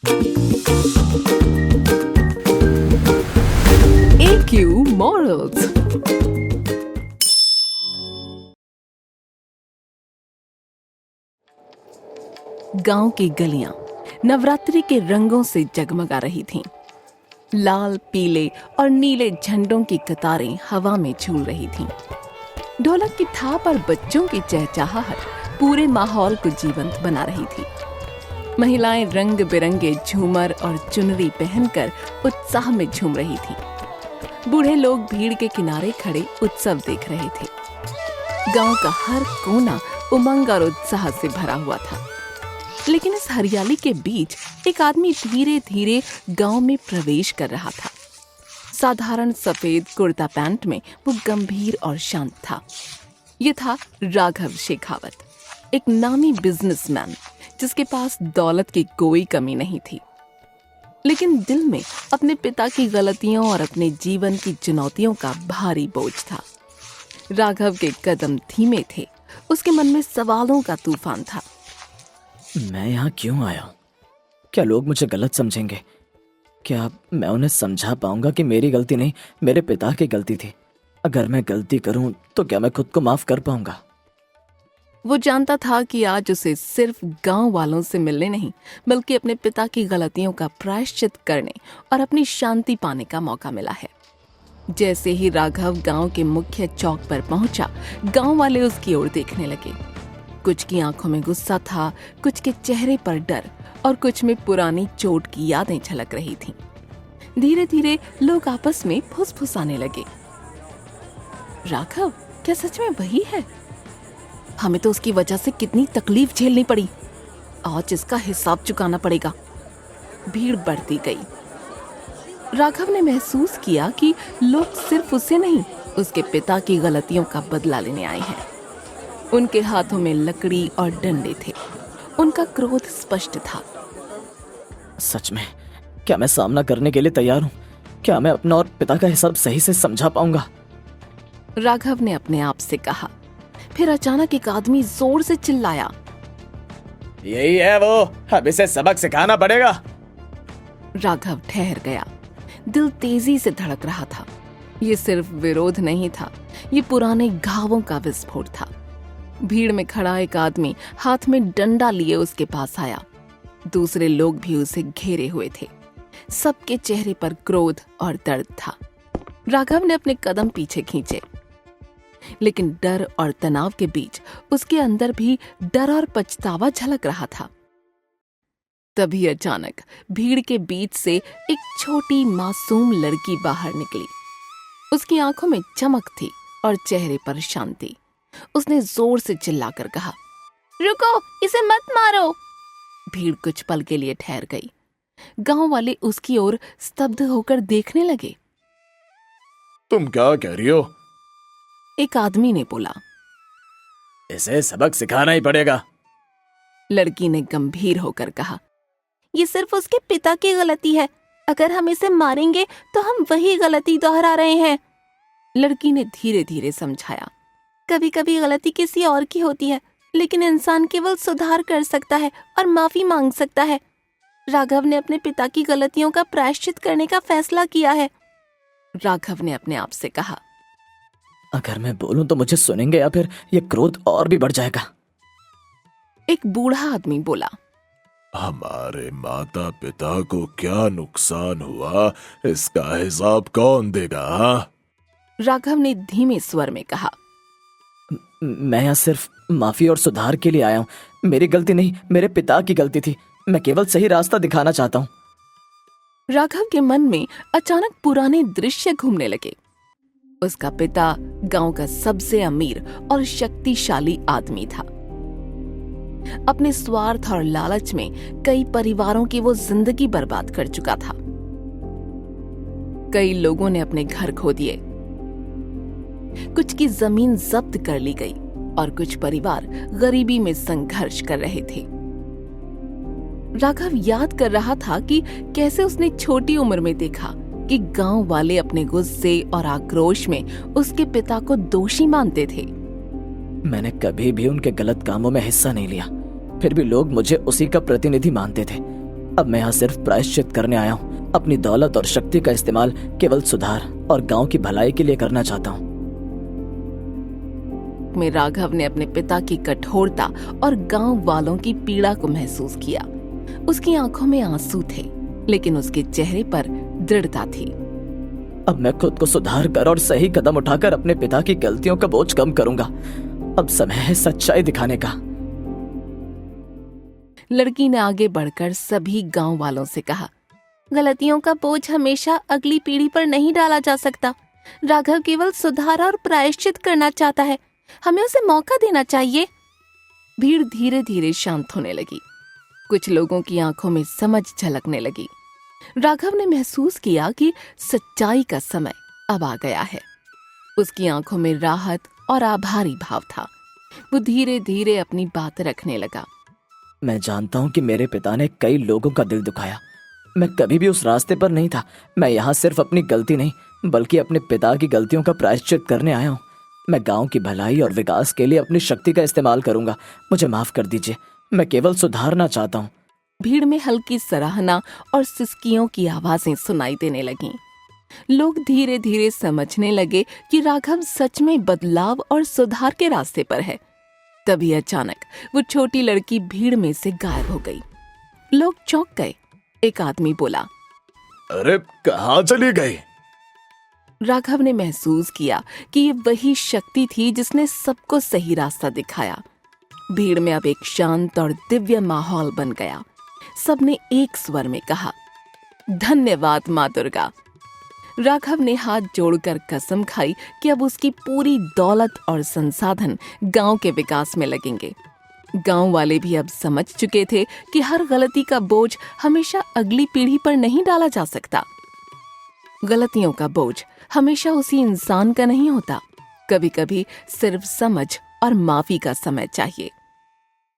AQ Morals। गांव की गलियां नवरात्रि के रंगों से जगमगा रही थीं। लाल, पीले और नीले झंडों की कतारें हवा में झूल रही थीं। ढोलक की थाप और बच्चों की चहचहाहट पूरे माहौल को जीवंत बना रही थी। महिलाएं रंग बिरंगे झूमर और चुनरी पहनकर उत्साह में झूम रही थीं। बूढ़े लोग भीड़ के किनारे खड़े उत्सव देख रहे थे। गांव का हर कोना उमंग और उत्साह से भरा हुआ था। लेकिन इस हरियाली के बीच एक आदमी धीरे धीरे गांव में प्रवेश कर रहा था। साधारण सफेद कुर्ता पैंट में वो गंभीर और शांत था। ये था राघव शेखावत, एक नामी बिजनेसमैन जिसके पास दौलत की कोई कमी नहीं थी, लेकिन दिल में अपने पिता की गलतियों और अपने जीवन की चुनौतियों का भारी बोझ था। राघव के कदम धीमे थे, उसके मन में सवालों का तूफान था। मैं यहाँ क्यों आया हूँ? क्या लोग मुझे गलत समझेंगे? क्या मैं उन्हें समझा पाऊंगा कि मेरी गलती नहीं, मेरे पिता की गलती थी? अगर मैं गलती करूं तो क्या मैं खुद को माफ कर पाऊंगा? वो जानता था कि आज उसे सिर्फ गांव वालों से मिलने नहीं, बल्कि अपने पिता की गलतियों का प्रायश्चित करने और अपनी शांति पाने का मौका मिला है। जैसे ही राघव गांव के मुख्य चौक पर पहुंचा, गांव वाले उसकी ओर देखने लगे। कुछ की आंखों में गुस्सा था, कुछ के चेहरे पर डर और कुछ में पुरानी चोट की यादें झलक रही थीं। धीरे धीरे लोग आपस में फुसफुसाने लगे। राघव क्या सच में वही है? हमें तो उसकी वजह से कितनी तकलीफ झेलनी पड़ी, आज इसका हिसाब चुकाना पड़ेगा। भीड़ बढ़ती गई। राघव ने महसूस किया कि लोग सिर्फ उसे नहीं, उसके पिता की गलतियों का बदला लेने आए हैं। उनके हाथों में लकड़ी और डंडे थे। उनका क्रोध स्पष्ट था। सच में क्या मैं सामना करने के लिए तैयार हूँ? क्या मैं अपना और पिता का हिसाब सही से समझा पाऊंगा? राघव ने अपने आप से कहा। फिर अचानक एक आदमी जोर से चिल्लाया, यही है वो, अब इसे सबक सिखाना पड़ेगा। राघव ठहर गया। दिल तेजी से धड़क रहा था। ये सिर्फ विरोध नहीं था, ये पुराने घावों का विस्फोट था। भीड़ में खड़ा एक आदमी हाथ में डंडा लिए उसके पास आया। दूसरे लोग भी उसे घेरे हुए थे। सबके चेहरे पर क्रोध और दर्द था। राघव ने अपने कदम पीछे खींचे, लेकिन डर और तनाव के बीच उसके अंदर भी डर और पछतावा झलक रहा था। तभी अचानक भीड़ के बीच से एक छोटी मासूम लड़की बाहर निकली। उसकी आंखों में चमक थी और चेहरे पर शांति। उसने जोर से चिल्लाकर कहा, रुको, इसे मत मारो। भीड़ कुछ पल के लिए ठहर गई। गांव वाले उसकी ओर स्तब्ध होकर देखने लगे। तुम क्या कह रही हो? एक आदमी ने बोला। इसे सबक सिखाना ही पड़ेगा। लड़की ने गंभीर होकर कहा, ये सिर्फ उसके पिता की गलती है। अगर हम इसे मारेंगे तो हम वही गलती दोहरा रहे हैं। लड़की ने धीरे धीरे समझाया, कभी कभी गलती किसी और की होती है, लेकिन इंसान केवल सुधार कर सकता है और माफी मांग सकता है। राघव ने अपने पिता की गलतियों का प्रायश्चित करने का फैसला किया है। राघव ने अपने आप से कहा, अगर मैं बोलूं तो मुझे सुनेंगे या फिर ये क्रोध और भी बढ़ जाएगा? एक बूढ़ा आदमी बोला, हमारे माता पिता को क्या नुकसान हुआ, इसका हिसाब कौन देगा? हाँ? राघव ने धीमे स्वर में कहा, मैं यहाँ सिर्फ माफी और सुधार के लिए आया हूँ। मेरी गलती नहीं, मेरे पिता की गलती थी। मैं केवल सही रास्ता दिखाना चाहता हूँ। राघव के मन में अचानक पुराने दृश्य घूमने लगे। उसका पिता गांव का सबसे अमीर और शक्तिशाली आदमी था। अपने स्वार्थ और लालच में कई परिवारों की वो जिंदगी बर्बाद कर चुका था। कई लोगों ने अपने घर खो दिए, कुछ की जमीन जब्त कर ली गई और कुछ परिवार गरीबी में संघर्ष कर रहे थे। राघव याद कर रहा था कि कैसे उसने छोटी उम्र में देखा कि गांव वाले अपने गुस्से और आक्रोश में उसके पिता को दोषी मानते थे। मैंने कभी भी उनके गलत कामों में हिस्सा नहीं लिया, फिर भी लोग मुझे उसी का प्रतिनिधि मानते थे। अब मैं यहाँ सिर्फ प्रायश्चित करने आया हूँ। अपनी दौलत और शक्ति का इस्तेमाल केवल सुधार और गांव की भलाई के लिए करना चाहता हूँ। में राघव ने अपने पिता की कठोरता और गांव वालों की पीड़ा को महसूस किया। उसकी आंखों में आंसू थे, लेकिन उसके चेहरे पर दृढ़ता थी। अब मैं खुद को सुधार कर और सही कदम उठाकर अपने पिता की गलतियों का बोझ कम करूंगा। अब समय है सच्चाई दिखाने का। लड़की ने आगे बढ़कर सभी गांव वालों से कहा, गलतियों का बोझ हमेशा अगली पीढ़ी पर नहीं डाला जा सकता। राघव केवल सुधार और प्रायश्चित करना चाहता है, हमें उसे मौका देना चाहिए। भीड़ धीरे धीरे शांत होने लगी। कुछ लोगों की आंखों में समझ झलकने लगी। राघव ने महसूस किया कि सच्चाई का समय अब आ गया है। उसकी आंखों में राहत और आभारी भाव था। वो धीरे धीरे अपनी बात रखने लगा। मैं जानता हूँ कि मेरे पिता ने कई लोगों का दिल दुखाया। मैं कभी भी उस रास्ते पर नहीं था। मैं यहाँ सिर्फ अपनी गलती नहीं बल्कि अपने पिता की गलतियों का प्रायश्चित करने आया हूँ। मैं गांव की भलाई और विकास के लिए अपनी शक्ति का इस्तेमाल करूंगा। मुझे माफ कर दीजिए, मैं केवल सुधारना चाहता हूँ। भीड़ में हल्की सराहना और सिसकियों की आवाजें सुनाई देने लगीं। लोग धीरे धीरे समझने लगे कि राघव सच में बदलाव और सुधार के रास्ते पर है। तभी अचानक वो छोटी लड़की भीड़ में से गायब हो गई। लोग चौंक गए। एक आदमी बोला, अरे कहाँ चली गई? राघव ने महसूस किया कि ये वही शक्ति थी जिसने सबको सही रास्ता दिखाया। भीड़ में अब एक शांत और दिव्य माहौल बन गया। सबने एक स्वर में कहा, धन्यवाद माँ दुर्गा। राघव ने हाथ जोड़कर कसम खाई कि अब उसकी पूरी दौलत और संसाधन गांव के विकास में लगेंगे। गांव वाले भी अब समझ चुके थे कि हर गलती का बोझ हमेशा अगली पीढ़ी पर नहीं डाला जा सकता। गलतियों का बोझ हमेशा उसी इंसान का नहीं होता। कभी कभी सिर्फ समझ और माफी का समय चाहिए।